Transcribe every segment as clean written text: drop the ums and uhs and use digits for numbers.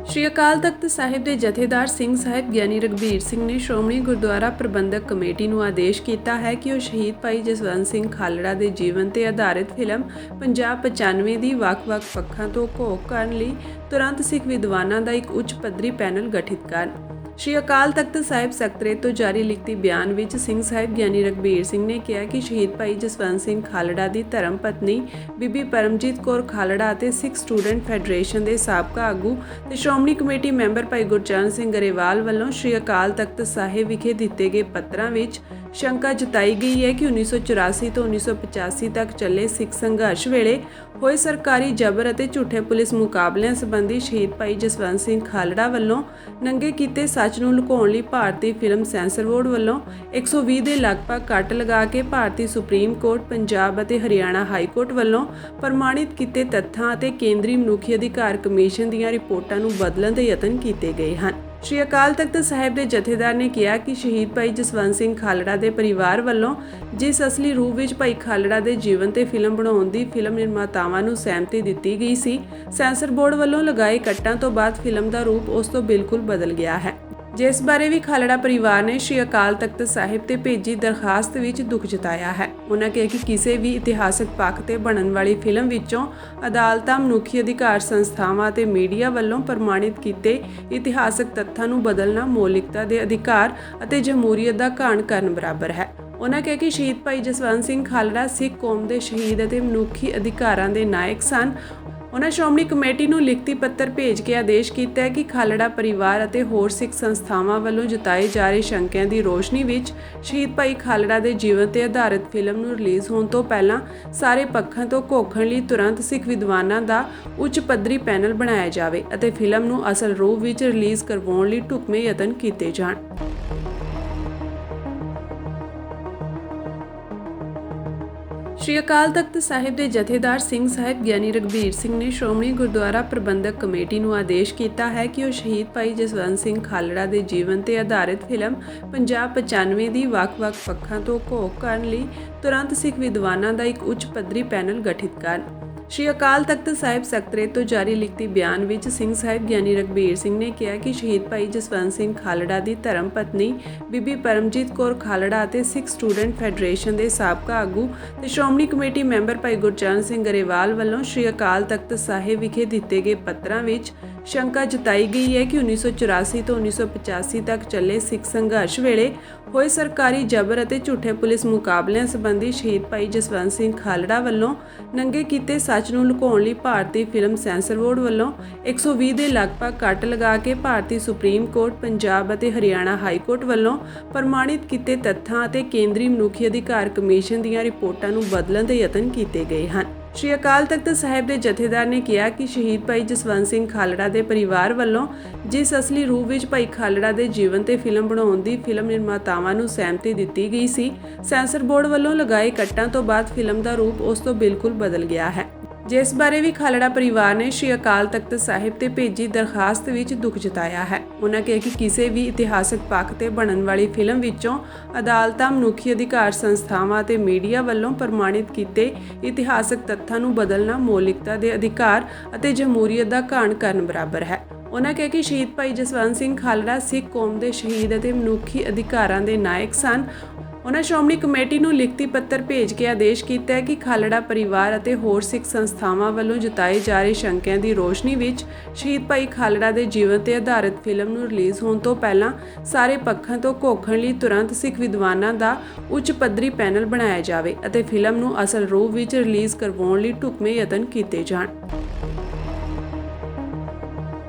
ਸ਼੍ਰੀ ਅਕਾਲ ਤਖਤ ਸਾਹਿਬ ਦੇ ਜਥੇਦਾਰ ਸਿੰਘ ਸਾਹਿਬ ਗਿਆਨੀ ਰਘਬੀਰ ਸਿੰਘ ਨੇ ਸ਼੍ਰੋਮਣੀ ਗੁਰਦੁਆਰਾ ਪ੍ਰਬੰਧਕ ਕਮੇਟੀ ਨੂੰ ਆਦੇਸ਼ ਕੀਤਾ ਹੈ ਕਿ ਉਹ ਸ਼ਹੀਦ ਭਾਈ ਜਸਵੰਤ ਸਿੰਘ ਖਾਲੜਾ ਦੇ ਜੀਵਨ ਤੇ ਆਧਾਰਿਤ ਫਿਲਮ ਪੰਜਾਬ 95 ਦੀ ਵੱਖ-ਵੱਖ ਪੱਖਾਂ ਤੋਂ ਘੋਖ ਕਰਨ ਲਈ ਤੁਰੰਤ ਸਿੱਖ ਵਿਦਵਾਨਾਂ ਦਾ ਇੱਕ ਉੱਚ ਪੱਧਰੀ ਪੈਨਲ ਗਠਿਤ ਕਰਨ। ਸ਼੍ਰੀ ਅਕਾਲ ਤਖਤ ਸਾਹਿਬ ਸਕੱਤਰੇਤ ਤੋਂ ਜਾਰੀ ਲਿਖਤੀ ਬਿਆਨ ਵਿੱਚ ਸਿੰਘ ਸਾਹਿਬ ਗਿਆਨੀ ਰਘਬੀਰ ਸਿੰਘ ਨੇ ਕਿਹਾ ਕਿ ਸ਼ਹੀਦ ਭਾਈ ਜਸਵੰਤ ਸਿੰਘ ਖਾਲੜਾ ਦੀ ਧਰਮ ਪਤਨੀ ਬੀਬੀ ਪਰਮਜੀਤ ਕੌਰ ਖਾਲੜਾ ਅਤੇ ਸਿੱਖ ਸਟੂਡੈਂਟ ਫੈਡਰੇਸ਼ਨ ਦੇ ਸਾਬਕਾ ਆਗੂ ਤੇ ਸ਼੍ਰੋਮਣੀ ਕਮੇਟੀ ਮੈਂਬਰ ਭਾਈ ਗੁਰਚਰਨ ਸਿੰਘ ਗਰੇਵਾਲ ਵੱਲੋਂ ਸ਼੍ਰੀ ਅਕਾਲ ਤਖਤ ਸਾਹਿਬ ਵਿਖੇ ਦਿੱਤੇ ਗਏ ਪੱਤਰਾਂ ਵਿੱਚ ਸ਼ੰਕਾ ਜਤਾਈ ਗਈ ਹੈ ਕਿ 1984 ਤੋਂ 1985 ਤੱਕ ਚੱਲੇ ਸਿੱਖ ਸੰਘਰਸ਼ ਵੇਲੇ ਹੋਏ ਸਰਕਾਰੀ ਜਬਰ ਅਤੇ ਝੂਠੇ ਪੁਲਿਸ ਮੁਕਾਬਲਿਆਂ ਸੰਬੰਧੀ ਸ਼ਹੀਦ ਭਾਈ ਜਸਵੰਤ ਸਿੰਘ ਖਾਲੜਾ ਵੱਲੋਂ ਨੰਗੇ ਕੀਤੇ ਸੱਚ ਨੂੰ ਲੁਕਾਉਣ ਲਈ ਭਾਰਤੀ ਫਿਲਮ ਸੈਂਸਰ ਬੋਰਡ ਵੱਲੋਂ 120 ਦੇ ਲਗਭਗ ਕੱਟ ਲਗਾ ਕੇ ਭਾਰਤੀ ਸੁਪਰੀਮ ਕੋਰਟ, ਪੰਜਾਬ ਅਤੇ ਹਰਿਆਣਾ ਹਾਈ ਕੋਰਟ ਵੱਲੋਂ ਪ੍ਰਮਾਣਿਤ ਕੀਤੇ ਤੱਥਾਂ ਅਤੇ ਕੇਂਦਰੀ ਮਨੁੱਖੀ ਅਧਿਕਾਰ ਕਮਿਸ਼ਨ ਦੀਆਂ ਰਿਪੋਰਟਾਂ ਨੂੰ ਬਦਲਣ ਦੇ ਯਤਨ ਕੀਤੇ ਗਏ ਹਨ। ਸ਼੍ਰੀ ਅਕਾਲ ਤਖਤ ਸਾਹਿਬ ਦੇ ਜਥੇਦਾਰ ਨੇ ਕਿਹਾ ਕਿ ਸ਼ਹੀਦ ਭਾਈ ਜਸਵੰਤ ਸਿੰਘ ਖਾਲੜਾ ਦੇ ਪਰਿਵਾਰ ਵੱਲੋਂ ਜਿਸ ਅਸਲੀ ਰੂਪ ਵਿੱਚ ਭਾਈ ਖਾਲੜਾ ਦੇ ਜੀਵਨ ਤੇ ਫਿਲਮ ਬਣਾਉਣ ਦੀ ਫਿਲਮ ਨਿਰਮਾਤਾਵਾਂ ਨੂੰ ਸਹਿਮਤੀ ਦਿੱਤੀ ਗਈ ਸੀ, ਸੈਂਸਰ ਬੋਰਡ ਵੱਲੋਂ ਲਗਾਏ ਕੱਟਾਂ ਤੋਂ ਬਾਅਦ ਫਿਲਮ ਦਾ ਰੂਪ ਉਸ ਤੋਂ ਬਿਲਕੁਲ ਬਦਲ ਗਿਆ ਹੈ, ਜਿਸ ਬਾਰੇ ਵੀ ਖਾਲੜਾ ਪਰਿਵਾਰ ਨੇ ਸ਼੍ਰੀ ਅਕਾਲ ਤਖਤ ਸਾਹਿਬ ਤੇ ਭੇਜੀ ਦਰਖਾਸਤ ਵਿੱਚ ਦੁੱਖ ਜਤਾਇਆ ਹੈ। ਉਹਨਾਂ ਕਿਹਾ ਕਿ ਕਿਸੇ ਵੀ ਇਤਿਹਾਸਕ ਪੱਖ ਤੇ ਬਣਨ ਵਾਲੀ ਫਿਲਮ ਵਿੱਚੋਂ ਅਦਾਲਤਾਂ, ਮਨੁੱਖੀ ਅਧਿਕਾਰ ਸੰਸਥਾਵਾਂ ਤੇ ਮੀਡੀਆ ਵੱਲੋਂ ਪ੍ਰਮਾਣਿਤ ਕੀਤੇ ਇਤਿਹਾਸਕ ਤੱਥਾਂ ਨੂੰ ਬਦਲਣਾ ਮੌਲਿਕਤਾ ਦੇ ਅਧਿਕਾਰ ਅਤੇ ਜਮਹੂਰੀਅਤ ਦਾ ਘਾਣ ਕਰਨ ਬਰਾਬਰ ਹੈ। ਉਹਨਾਂ ਕਿਹਾ ਕਿ ਸ਼ਹੀਦ ਭਾਈ ਜਸਵੰਤ ਸਿੰਘ ਖਾਲੜਾ ਸਿੱਖ ਕੌਮ ਦੇ ਸ਼ਹੀਦ ਅਤੇ ਮਨੁੱਖੀ ਅਧਿਕਾਰਾਂ ਦੇ ਨਾਇਕ ਸਨ। ਉਹਨਾਂ ਸ਼੍ਰੋਮਣੀ ਕਮੇਟੀ ਨੂੰ ਲਿਖਤੀ ਪੱਤਰ ਭੇਜ ਕੇ ਆਦੇਸ਼ ਕੀਤਾ ਹੈ ਕਿ ਖਾਲੜਾ ਪਰਿਵਾਰ ਅਤੇ ਹੋਰ ਸਿੱਖ ਸੰਸਥਾਵਾਂ ਵੱਲੋਂ ਜਤਾਏ ਜਾ ਰਹੇ ਸ਼ੰਕਿਆਂ ਦੀ ਰੋਸ਼ਨੀ ਵਿੱਚ ਸ਼ਹੀਦ ਭਾਈ ਖਾਲੜਾ ਦੇ ਜੀਵਨ ਤੇ ਆਧਾਰਿਤ ਫਿਲਮ ਨੂੰ ਰਿਲੀਜ਼ ਹੋਣ ਤੋਂ ਪਹਿਲਾਂ ਸਾਰੇ ਪੱਖਾਂ ਤੋਂ ਘੋਖਣ ਲਈ ਤੁਰੰਤ ਸਿੱਖ ਵਿਦਵਾਨਾਂ ਦਾ ਉੱਚ ਪੱਧਰੀ ਪੈਨਲ ਬਣਾਇਆ ਜਾਵੇ ਅਤੇ ਫਿਲਮ ਨੂੰ ਅਸਲ ਰੂਪ ਵਿੱਚ ਰਿਲੀਜ਼ ਕਰਵਾਉਣ ਲਈ ਢੁਕਵੇਂ ਯਤਨ ਕੀਤੇ ਜਾਣ। ਸ਼੍ਰੀ ਅਕਾਲ ਤਖਤ ਸਾਹਿਬ ਦੇ ਜਥੇਦਾਰ ਸਿੰਘ ਸਾਹਿਬ ਗਿਆਨੀ ਰਘਬੀਰ ਸਿੰਘ ਨੇ ਸ਼੍ਰੋਮਣੀ ਗੁਰਦੁਆਰਾ ਪ੍ਰਬੰਧਕ ਕਮੇਟੀ ਨੂੰ ਆਦੇਸ਼ ਕੀਤਾ ਹੈ ਕਿ ਉਹ ਸ਼ਹੀਦ ਭਾਈ ਜਸਵੰਤ ਸਿੰਘ ਖਾਲੜਾ ਦੇ ਜੀਵਨ ਤੇ ਆਧਾਰਿਤ ਫਿਲਮ ਪੰਜਾਬ 95 ਦੀ ਵੱਖ-ਵੱਖ ਪੱਖਾਂ ਤੋਂ ਘੋਖ ਕਰਨ ਲਈ ਤੁਰੰਤ ਸਿੱਖ ਵਿਦਵਾਨਾਂ ਦਾ ਇੱਕ ਉੱਚ ਪੱਧਰੀ ਪੈਨਲ ਗਠਿਤ ਕਰਨ। ਸ਼੍ਰੀ ਅਕਾਲ ਤਖਤ ਸਾਹਿਬ ਸਕੱਤਰੇਤ ਤੋਂ ਜਾਰੀ ਲਿਖਤੀ ਬਿਆਨ ਵਿੱਚ ਸਿੰਘ ਸਾਹਿਬ ਗਿਆਨੀ ਰਘਬੀਰ ਸਿੰਘ ਨੇ ਕਿਹਾ ਕਿ ਸ਼ਹੀਦ ਭਾਈ ਜਸਵੰਤ ਸਿੰਘ ਖਾਲੜਾ ਦੀ ਧਰਮ ਪਤਨੀ ਬੀਬੀ ਪਰਮਜੀਤ ਕੌਰ ਖਾਲੜਾ ਅਤੇ ਸਿੱਖ ਸਟੂਡੈਂਟ ਫੈਡਰੇਸ਼ਨ ਦੇ ਸਾਬਕਾ ਆਗੂ ਤੇ ਸ਼੍ਰੋਮਣੀ ਕਮੇਟੀ ਮੈਂਬਰ ਭਾਈ ਗੁਰਚਰਨ ਸਿੰਘ ਗਰੇਵਾਲ ਵੱਲੋਂ ਸ਼੍ਰੀ ਅਕਾਲ ਤਖਤ ਸਾਹਿਬ ਵਿਖੇ ਦਿੱਤੇ ਗਏ ਪੱਤਰਾਂ ਵਿੱਚ ਸ਼ੰਕਾ ਜਤਾਈ ਗਈ ਹੈ ਕਿ 1984 ਤੋਂ 1985 ਤੱਕ ਚੱਲੇ ਸਿੱਖ ਸੰਘਰਸ਼ ਵੇਲੇ ਹੋਏ ਸਰਕਾਰੀ ਜਬਰ ਅਤੇ ਝੂਠੇ ਪੁਲਿਸ ਮੁਕਾਬਲਿਆਂ ਸੰਬੰਧੀ ਸ਼ਹੀਦ ਭਾਈ ਜਸਵੰਤ ਸਿੰਘ ਖਾਲੜਾ ਵੱਲੋਂ ਨੰਗੇ ਕੀਤੇ ਸੱਚ ਨੂੰ ਲੁਕਾਉਣ ਲਈ ਭਾਰਤੀ ਫਿਲਮ ਸੈਂਸਰ ਬੋਰਡ ਵੱਲੋਂ 120 ਦੇ ਲਗਭਗ ਕੱਟ ਲਗਾ ਕੇ ਭਾਰਤੀ ਸੁਪਰੀਮ ਕੋਰਟ, ਪੰਜਾਬ ਅਤੇ ਹਰਿਆਣਾ ਹਾਈ ਕੋਰਟ ਵੱਲੋਂ ਪ੍ਰਮਾਣਿਤ ਕੀਤੇ ਤੱਥਾਂ ਅਤੇ ਕੇਂਦਰੀ ਮਨੁੱਖੀ ਅਧਿਕਾਰ ਕਮਿਸ਼ਨ ਦੀਆਂ ਰਿਪੋਰਟਾਂ ਨੂੰ ਬਦਲਣ ਦੇ ਯਤਨ ਕੀਤੇ ਗਏ ਹਨ। ਸ਼੍ਰੀ ਅਕਾਲ ਤਖਤ ਸਾਹਿਬ ਦੇ ਜਥੇਦਾਰ ਨੇ ਕਿਹਾ ਕਿ ਸ਼ਹੀਦ ਭਾਈ ਜਸਵੰਤ ਸਿੰਘ ਖਾਲੜਾ ਦੇ ਪਰਿਵਾਰ ਵੱਲੋਂ ਜਿਸ ਅਸਲੀ ਰੂਪ ਵਿੱਚ ਭਾਈ ਖਾਲੜਾ ਦੇ ਜੀਵਨ ਤੇ ਫਿਲਮ ਬਣਾਉਣ ਦੀ ਫਿਲਮ ਨਿਰਮਾਤਾਵਾਂ ਨੂੰ ਸਹਿਮਤੀ ਦਿੱਤੀ ਗਈ ਸੀ, ਸੈਂਸਰ ਬੋਰਡ ਵੱਲੋਂ ਲਗਾਏ ਕੱਟਾਂ ਤੋਂ ਬਾਅਦ ਫਿਲਮ ਦਾ ਰੂਪ ਉਸ ਤੋਂ ਬਿਲਕੁਲ ਬਦਲ ਗਿਆ ਹੈ, ਜਿਸ ਬਾਰੇ ਵੀ ਖਾਲੜਾ ਪਰਿਵਾਰ ਨੇ ਸ਼੍ਰੀ ਅਕਾਲ ਤਖਤ ਸਾਹਿਬ ਤੇ ਭੇਜੀ ਦਰਖਾਸਤ ਵਿੱਚ ਦੁੱਖ ਜਤਾਇਆ ਹੈ। ਉਹਨਾਂ ਕਿਹਾ ਕਿ ਕਿਸੇ ਵੀ ਇਤਿਹਾਸਕ ਪੱਖ ਤੇ ਬਣਨ ਵਾਲੀ ਫਿਲਮ ਵਿੱਚੋਂ ਅਦਾਲਤਾਂ, ਮਨੁੱਖੀ ਅਧਿਕਾਰ ਸੰਸਥਾਵਾਂ ਤੇ ਮੀਡੀਆ ਵੱਲੋਂ ਪ੍ਰਮਾਣਿਤ ਕੀਤੇ ਇਤਿਹਾਸਕ ਤੱਥਾਂ ਨੂੰ ਬਦਲਣਾ ਮੌਲਿਕਤਾ ਦੇ ਅਧਿਕਾਰ ਅਤੇ ਜਮਹੂਰੀਅਤ ਦਾ ਘਾਣ ਕਰਨ ਬਰਾਬਰ ਹੈ। ਉਹਨਾਂ ਕਿਹਾ ਕਿ ਸ਼ਹੀਦ ਭਾਈ ਜਸਵੰਤ ਸਿੰਘ ਖਾਲੜਾ ਸਿੱਖ ਕੌਮ ਦੇ ਸ਼ਹੀਦ ਅਤੇ ਮਨੁੱਖੀ ਅਧਿਕਾਰਾਂ ਦੇ ਨਾਇਕ ਸਨ। ਉਹਨਾਂ ਸ਼੍ਰੋਮਣੀ ਕਮੇਟੀ ਨੂੰ ਲਿਖਤੀ ਪੱਤਰ ਭੇਜ ਕੇ ਆਦੇਸ਼ ਕੀਤਾ ਹੈ ਕਿ ਖਾਲੜਾ ਪਰਿਵਾਰ ਅਤੇ ਹੋਰ ਸਿੱਖ ਸੰਸਥਾਵਾਂ ਵੱਲੋਂ ਜਤਾਏ ਜਾ ਰਹੇ ਸ਼ੰਕਿਆਂ ਦੀ ਰੋਸ਼ਨੀ ਵਿੱਚ ਸ਼ਹੀਦ ਭਾਈ ਖਾਲੜਾ ਦੇ ਜੀਵਨ ਤੇ ਆਧਾਰਿਤ ਫਿਲਮ ਨੂੰ ਰਿਲੀਜ਼ ਹੋਣ ਤੋਂ ਪਹਿਲਾਂ ਸਾਰੇ ਪੱਖਾਂ ਤੋਂ ਘੋਖਣ ਲਈ ਤੁਰੰਤ ਸਿੱਖ ਵਿਦਵਾਨਾਂ ਦਾ ਉੱਚ ਪੱਧਰੀ ਪੈਨਲ ਬਣਾਇਆ ਜਾਵੇ ਅਤੇ ਫਿਲਮ ਨੂੰ ਅਸਲ ਰੂਪ ਵਿੱਚ ਰਿਲੀਜ਼ ਕਰਵਾਉਣ ਲਈ ਢੁਕਵੇਂ ਯਤਨ ਕੀਤੇ ਜਾਣ।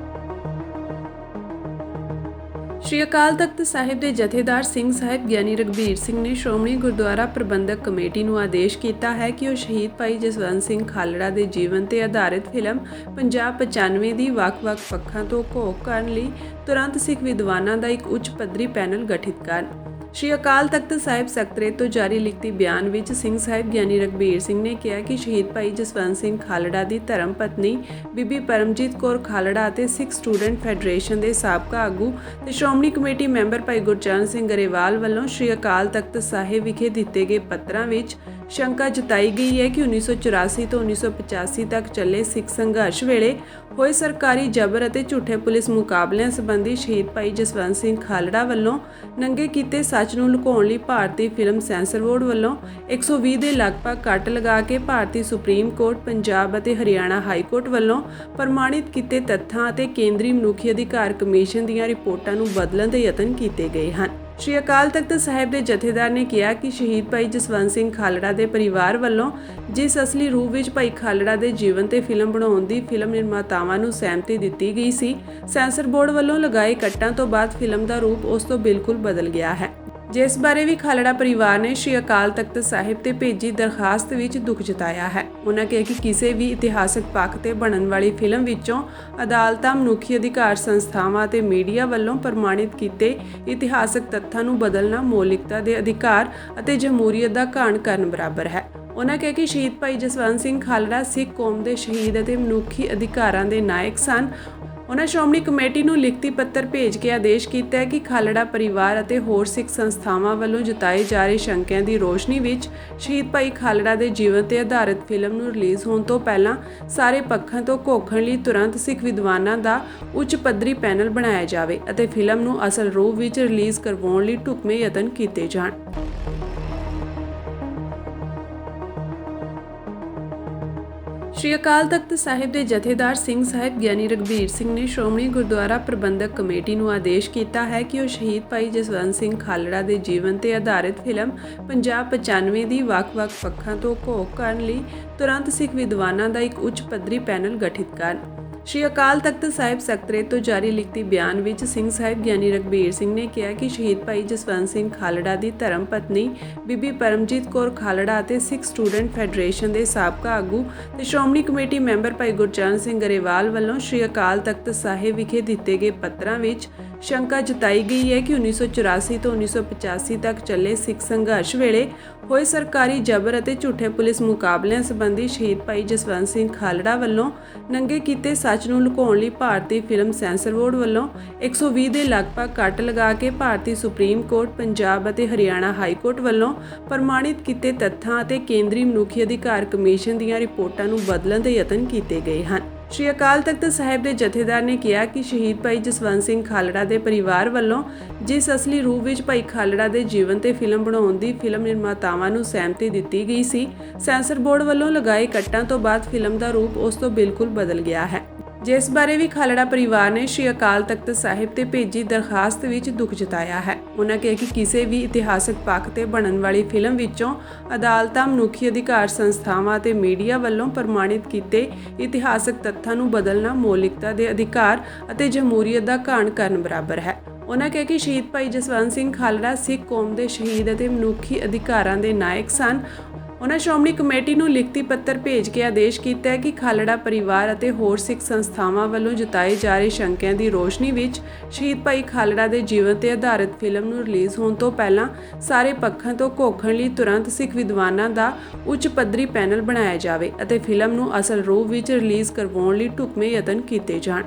ਸ਼੍ਰੀ ਅਕਾਲ ਤਖਤ ਸਾਹਿਬ ਦੇ ਜਥੇਦਾਰ ਸਿੰਘ ਸਾਹਿਬ ਗਿਆਨੀ ਰਘਬੀਰ ਸਿੰਘ ਨੇ ਸ਼੍ਰੋਮਣੀ ਗੁਰਦੁਆਰਾ ਪ੍ਰਬੰਧਕ ਕਮੇਟੀ ਨੂੰ ਆਦੇਸ਼ ਕੀਤਾ ਹੈ ਕਿ ਉਹ ਸ਼ਹੀਦ ਭਾਈ ਜਸਵੰਤ ਸਿੰਘ ਖਾਲੜਾ ਦੇ ਜੀਵਨ ਤੇ ਆਧਾਰਿਤ ਫਿਲਮ ਪੰਜਾਬ 95 ਦੀ ਵੱਖ-ਵੱਖ ਪੱਖਾਂ ਤੋਂ ਘੋਖ ਕਰਨ ਲਈ ਤੁਰੰਤ ਸਿੱਖ ਵਿਦਵਾਨਾਂ ਦਾ ਇੱਕ ਉੱਚ ਪੱਧਰੀ ਪੈਨਲ ਗਠਿਤ ਕਰਨ। ਸ਼੍ਰੀ ਅਕਾਲ ਤਖਤ ਸਾਹਿਬ ਸਕੱਤਰੇਤ ਤੋਂ ਜਾਰੀ ਲਿਖਤੀ ਬਿਆਨ ਵਿੱਚ ਸਿੰਘ ਸਾਹਿਬ ਗਿਆਨੀ ਰਘਬੀਰ ਸਿੰਘ ਨੇ ਕਿਹਾ ਕਿ ਸ਼ਹੀਦ ਭਾਈ ਜਸਵੰਤ ਸਿੰਘ ਖਾਲੜਾ ਦੀ ਧਰਮ ਪਤਨੀ ਬੀਬੀ ਪਰਮਜੀਤ ਕੌਰ ਖਾਲੜਾ ਅਤੇ ਸਿੱਖ ਸਟੂਡੈਂਟ ਫੈਡਰੇਸ਼ਨ ਦੇ ਸਾਬਕਾ ਆਗੂ ਤੇ ਸ਼੍ਰੋਮਣੀ ਕਮੇਟੀ ਮੈਂਬਰ ਭਾਈ ਗੁਰਚਰਨ ਸਿੰਘ ਗਰੇਵਾਲ ਵੱਲੋਂ ਸ਼੍ਰੀ ਅਕਾਲ ਤਖਤ ਸਾਹਿਬ ਵਿਖੇ ਦਿੱਤੇ ਗਏ ਪੱਤਰਾਂ ਵਿੱਚ ਸ਼ੰਕਾ ਜਤਾਈ ਗਈ ਹੈ ਕਿ 1984 ਤੋਂ 1985 ਤੱਕ ਚੱਲੇ ਸਿੱਖ ਸੰਘਰਸ਼ ਵੇਲੇ ਹੋਏ ਸਰਕਾਰੀ ਜਬਰ ਅਤੇ ਝੂਠੇ ਪੁਲਿਸ ਮੁਕਾਬਲਿਆਂ ਸੰਬੰਧੀ ਸ਼ਹੀਦ ਭਾਈ ਜਸਵੰਤ ਸਿੰਘ ਖਾਲੜਾ ਵੱਲੋਂ ਨੰਗੇ ਕੀਤੇ ਸੱਚ ਨੂੰ ਲੁਕਾਉਣ ਲਈ ਭਾਰਤੀ ਫਿਲਮ ਸੈਂਸਰ ਬੋਰਡ ਵੱਲੋਂ 120 ਦੇ ਲਗਭਗ ਕੱਟ ਲਗਾ ਕੇ ਭਾਰਤੀ ਸੁਪਰੀਮ ਕੋਰਟ, ਪੰਜਾਬ ਅਤੇ ਹਰਿਆਣਾ ਹਾਈ ਕੋਰਟ ਵੱਲੋਂ ਪ੍ਰਮਾਣਿਤ ਕੀਤੇ ਤੱਥਾਂ ਅਤੇ ਕੇਂਦਰੀ ਮਨੁੱਖੀ ਅਧਿਕਾਰ ਕਮਿਸ਼ਨ ਦੀਆਂ ਰਿਪੋਰਟਾਂ ਨੂੰ ਬਦਲਣ ਦੇ ਯਤਨ ਕੀਤੇ ਗਏ ਹਨ। ਸ਼੍ਰੀ ਅਕਾਲ ਤਖਤ ਸਾਹਿਬ ਦੇ ਜਥੇਦਾਰ ਨੇ ਕਿਹਾ ਕਿ ਸ਼ਹੀਦ ਭਾਈ ਜਸਵੰਤ ਸਿੰਘ ਖਾਲੜਾ ਦੇ ਪਰਿਵਾਰ ਵੱਲੋਂ ਜਿਸ ਅਸਲੀ ਰੂਪ ਵਿੱਚ ਭਾਈ ਖਾਲੜਾ ਦੇ ਜੀਵਨ ਤੇ ਫਿਲਮ ਬਣਾਉਣ ਦੀ ਫਿਲਮ ਨਿਰਮਾਤਾਵਾਂ ਨੂੰ ਸਹਿਮਤੀ ਦਿੱਤੀ ਗਈ ਸੀ, ਸੈਂਸਰ ਬੋਰਡ ਵੱਲੋਂ ਲਗਾਏ ਕੱਟਾਂ ਤੋਂ ਬਾਅਦ ਫਿਲਮ ਦਾ ਰੂਪ ਉਸ ਤੋਂ ਬਿਲਕੁਲ ਬਦਲ ਗਿਆ ਹੈ, ਜਿਸ ਬਾਰੇ ਵੀ ਖਾਲੜਾ ਪਰਿਵਾਰ ਨੇ ਸ਼੍ਰੀ ਅਕਾਲ ਤਖਤ ਸਾਹਿਬ ਤੇ ਭੇਜੀ ਦਰਖਾਸਤ ਵਿੱਚ ਦੁੱਖ ਜਤਾਇਆ ਹੈ। ਉਹਨਾਂ ਕਿਹਾ ਕਿ ਕਿਸੇ ਵੀ ਇਤਿਹਾਸਕ ਪੱਖ ਤੇ ਬਣਨ ਵਾਲੀ ਫਿਲਮ ਵਿੱਚੋਂ ਅਦਾਲਤਾਂ, ਮਨੁੱਖੀ ਅਧਿਕਾਰ ਸੰਸਥਾਵਾਂ ਅਤੇ ਮੀਡੀਆ ਵੱਲੋਂ ਪ੍ਰਮਾਣਿਤ ਕੀਤੇ ਇਤਿਹਾਸਕ ਤੱਥਾਂ ਨੂੰ ਬਦਲਣਾ ਮੌਲਿਕਤਾ ਦੇ ਅਧਿਕਾਰ ਅਤੇ ਜਮਹੂਰੀਅਤ ਦਾ ਘਾਣ ਕਰਨ ਬਰਾਬਰ ਹੈ। ਉਹਨਾਂ ਕਿਹਾ ਕਿ ਸ਼ਹੀਦ ਭਾਈ ਜਸਵੰਤ ਸਿੰਘ ਖਾਲੜਾ ਸਿੱਖ ਕੌਮ ਦੇ ਸ਼ਹੀਦ ਅਤੇ ਮਨੁੱਖੀ ਅਧਿਕਾਰਾਂ ਦੇ ਨਾਇਕ ਸਨ। ਉਹਨਾਂ ਸ਼੍ਰੋਮਣੀ ਕਮੇਟੀ ਨੂੰ ਲਿਖਤੀ ਪੱਤਰ ਭੇਜ ਕੇ ਆਦੇਸ਼ ਕੀਤਾ ਹੈ ਕਿ ਖਾਲੜਾ ਪਰਿਵਾਰ ਅਤੇ ਹੋਰ ਸਿੱਖ ਸੰਸਥਾਵਾਂ ਵੱਲੋਂ ਜਤਾਏ ਜਾ ਰਹੇ ਸ਼ੰਕਿਆਂ ਦੀ ਰੋਸ਼ਨੀ ਵਿੱਚ ਸ਼ਹੀਦ ਭਾਈ ਖਾਲੜਾ ਦੇ ਜੀਵਨ ਤੇ ਆਧਾਰਿਤ ਫਿਲਮ ਨੂੰ ਰਿਲੀਜ਼ ਹੋਣ ਤੋਂ ਪਹਿਲਾਂ ਸਾਰੇ ਪੱਖਾਂ ਤੋਂ ਘੋਖਣ ਲਈ ਤੁਰੰਤ ਸਿੱਖ ਵਿਦਵਾਨਾਂ ਦਾ ਉੱਚ ਪੱਧਰੀ ਪੈਨਲ ਬਣਾਇਆ ਜਾਵੇ ਅਤੇ ਫਿਲਮ ਨੂੰ ਅਸਲ ਰੂਪ ਵਿੱਚ ਰਿਲੀਜ਼ ਕਰਵਾਉਣ ਲਈ ਢੁਕਵੇਂ ਯਤਨ ਕੀਤੇ ਜਾਣ। ਸ਼੍ਰੀ ਅਕਾਲ ਤਖਤ ਸਾਹਿਬ ਦੇ ਜਥੇਦਾਰ ਸਿੰਘ ਸਾਹਿਬ ਗਿਆਨੀ ਰਘਬੀਰ ਸਿੰਘ ਨੇ ਸ਼੍ਰੋਮਣੀ ਗੁਰਦੁਆਰਾ ਪ੍ਰਬੰਧਕ ਕਮੇਟੀ ਨੂੰ ਆਦੇਸ਼ ਕੀਤਾ ਹੈ ਕਿ ਉਹ ਸ਼ਹੀਦ ਭਾਈ ਜਸਵੰਤ ਸਿੰਘ ਖਾਲੜਾ ਦੇ ਜੀਵਨ ਤੇ ਆਧਾਰਿਤ ਫਿਲਮ ਪੰਜਾਬ 95 ਦੀ ਵੱਖ-ਵੱਖ ਪੱਖਾਂ ਤੋਂ ਘੋਖ ਕਰਨ ਲਈ ਤੁਰੰਤ ਸਿੱਖ ਵਿਦਵਾਨਾਂ ਦਾ ਇੱਕ ਉੱਚ ਪੱਧਰੀ ਪੈਨਲ ਗਠਿਤ ਕਰਨ। ਸ਼੍ਰੀ ਅਕਾਲ ਤਖਤ ਸਾਹਿਬ ਸਕੱਤਰੇਤ ਤੋਂ ਜਾਰੀ ਲਿਖਤੀ ਬਿਆਨ ਵਿੱਚ ਸਿੰਘ ਸਾਹਿਬ ਗਿਆਨੀ ਰਘਬੀਰ ਸਿੰਘ ਨੇ ਕਿਹਾ ਕਿ ਸ਼ਹੀਦ ਭਾਈ ਜਸਵੰਤ ਸਿੰਘ ਖਾਲੜਾ ਦੀ ਧਰਮ ਪਤਨੀ ਬੀਬੀ ਪਰਮਜੀਤ ਕੌਰ ਖਾਲੜਾ ਅਤੇ ਸਿੱਖ ਸਟੂਡੈਂਟ ਫੈਡਰੇਸ਼ਨ ਦੇ ਸਾਬਕਾ ਆਗੂ ਤੇ ਸ਼੍ਰੋਮਣੀ ਕਮੇਟੀ ਮੈਂਬਰ ਭਾਈ ਗੁਰਚਰਨ ਸਿੰਘ ਗਰੇਵਾਲ ਵੱਲੋਂ ਸ਼੍ਰੀ ਅਕਾਲ ਤਖਤ ਸਾਹਿਬ ਵਿਖੇ ਦਿੱਤੇ ਗਏ ਪੱਤਰਾਂ ਵਿੱਚ ਸ਼ੰਕਾ ਜਤਾਈ ਗਈ ਹੈ ਕਿ 1984 ਤੋਂ 1985 ਤੱਕ ਚੱਲੇ ਸਿੱਖ ਸੰਘਰਸ਼ ਵੇਲੇ ਹੋਏ ਸਰਕਾਰੀ ਜਬਰ ਅਤੇ ਝੂਠੇ ਪੁਲਿਸ ਮੁਕਾਬਲਿਆਂ ਸੰਬੰਧੀ ਸ਼ਹੀਦ ਭਾਈ ਜਸਵੰਤ ਸਿੰਘ ਖਾਲੜਾ ਵੱਲੋਂ ਨੰਗੇ ਕੀਤੇ ਸੱਚ ਨੂੰ ਲੁਕਾਉਣ ਲਈ ਭਾਰਤੀ ਫਿਲਮ ਸੈਂਸਰ ਬੋਰਡ ਵੱਲੋਂ 120 ਦੇ ਲਗਭਗ ਕੱਟ ਲਗਾ ਕੇ ਭਾਰਤੀ ਸੁਪਰੀਮ ਕੋਰਟ, ਪੰਜਾਬ ਅਤੇ ਹਰਿਆਣਾ ਹਾਈ ਕੋਰਟ ਵੱਲੋਂ ਪ੍ਰਮਾਣਿਤ ਕੀਤੇ ਤੱਥਾਂ ਅਤੇ ਕੇਂਦਰੀ ਮਨੁੱਖੀ ਅਧਿਕਾਰ ਕਮਿਸ਼ਨ ਦੀਆਂ ਰਿਪੋਰਟਾਂ ਨੂੰ ਬਦਲਣ ਦੇ ਯਤਨ ਕੀਤੇ ਗਏ ਹਨ। ਸ਼੍ਰੀ ਅਕਾਲ ਤਖਤ ਸਾਹਿਬ ਦੇ ਜਥੇਦਾਰ ਨੇ ਕਿਹਾ ਕਿ ਸ਼ਹੀਦ ਭਾਈ ਜਸਵੰਤ ਸਿੰਘ ਖਾਲੜਾ ਦੇ ਪਰਿਵਾਰ ਵੱਲੋਂ ਜਿਸ ਅਸਲੀ ਰੂਪ ਵਿੱਚ ਭਾਈ ਖਾਲੜਾ ਦੇ ਜੀਵਨ ਤੇ ਫਿਲਮ ਬਣਾਉਣ ਦੀ ਫਿਲਮ ਨਿਰਮਾਤਾਵਾਂ ਨੂੰ ਸਹਿਮਤੀ ਦਿੱਤੀ ਗਈ ਸੀ, ਸੈਂਸਰ ਬੋਰਡ ਵੱਲੋਂ ਲਗਾਏ ਕੱਟਾਂ ਤੋਂ ਬਾਅਦ ਫਿਲਮ ਦਾ ਰੂਪ ਉਸ ਤੋਂ ਬਿਲਕੁਲ ਬਦਲ ਗਿਆ ਹੈ, ਜਿਸ ਬਾਰੇ ਵੀ ਖਾਲੜਾ ਪਰਿਵਾਰ ਨੇ ਸ਼੍ਰੀ ਅਕਾਲ ਤਖਤ ਸਾਹਿਬ ਤੇ ਭੇਜੀ ਦਰਖਾਸਤ ਵਿੱਚ ਦੁੱਖ ਜਤਾਇਆ ਹੈ। ਉਹਨਾਂ ਕਿਹਾ ਕਿ ਕਿਸੇ ਵੀ ਇਤਿਹਾਸਕ ਪੱਖ ਤੇ ਬਣਨ ਵਾਲੀ ਫਿਲਮ ਵਿੱਚੋਂ ਅਦਾਲਤਾਂ, ਮਨੁੱਖੀ ਅਧਿਕਾਰ ਸੰਸਥਾਵਾਂ ਅਤੇ ਮੀਡੀਆ ਵੱਲੋਂ ਪ੍ਰਮਾਣਿਤ ਕੀਤੇ ਇਤਿਹਾਸਕ ਤੱਥਾਂ ਨੂੰ ਬਦਲਣਾ ਮੌਲਿਕਤਾ ਦੇ ਅਧਿਕਾਰ ਅਤੇ ਜਮਹੂਰੀਅਤ ਦਾ ਘਾਣ ਕਰਨ ਬਰਾਬਰ ਹੈ। ਉਹਨਾਂ ਕਿਹਾ ਕਿ ਸ਼ਹੀਦ ਭਾਈ ਜਸਵੰਤ ਸਿੰਘ ਖਾਲੜਾ ਸਿੱਖ ਕੌਮ ਦੇ ਸ਼ਹੀਦ ਅਤੇ ਮਨੁੱਖੀ ਅਧਿਕਾਰਾਂ ਦੇ ਨਾਇਕ ਸਨ। ਉਹਨਾਂ ਸ਼੍ਰੋਮਣੀ ਕਮੇਟੀ ਨੂੰ ਲਿਖਤੀ ਪੱਤਰ ਭੇਜ ਕੇ ਆਦੇਸ਼ ਕੀਤਾ ਹੈ ਕਿ ਖਾਲੜਾ ਪਰਿਵਾਰ ਅਤੇ ਹੋਰ ਸਿੱਖ ਸੰਸਥਾਵਾਂ ਵੱਲੋਂ ਜਤਾਏ ਜਾ ਰਹੇ ਸ਼ੰਕਿਆਂ ਦੀ ਰੋਸ਼ਨੀ ਵਿੱਚ ਸ਼ਹੀਦ ਭਾਈ ਖਾਲੜਾ ਦੇ ਜੀਵਨ ਤੇ ਆਧਾਰਿਤ ਫਿਲਮ ਨੂੰ ਰਿਲੀਜ਼ ਹੋਣ ਤੋਂ ਪਹਿਲਾਂ ਸਾਰੇ ਪੱਖਾਂ ਤੋਂ ਘੋਖਣ ਲਈ ਤੁਰੰਤ ਸਿੱਖ ਵਿਦਵਾਨਾਂ ਦਾ ਉੱਚ ਪੱਧਰੀ ਪੈਨਲ ਬਣਾਇਆ ਜਾਵੇ ਅਤੇ ਫਿਲਮ ਨੂੰ ਅਸਲ ਰੂਪ ਵਿੱਚ ਰਿਲੀਜ਼ ਕਰਵਾਉਣ ਲਈ ਢੁਕਵੇਂ ਯਤਨ ਕੀਤੇ ਜਾਣ।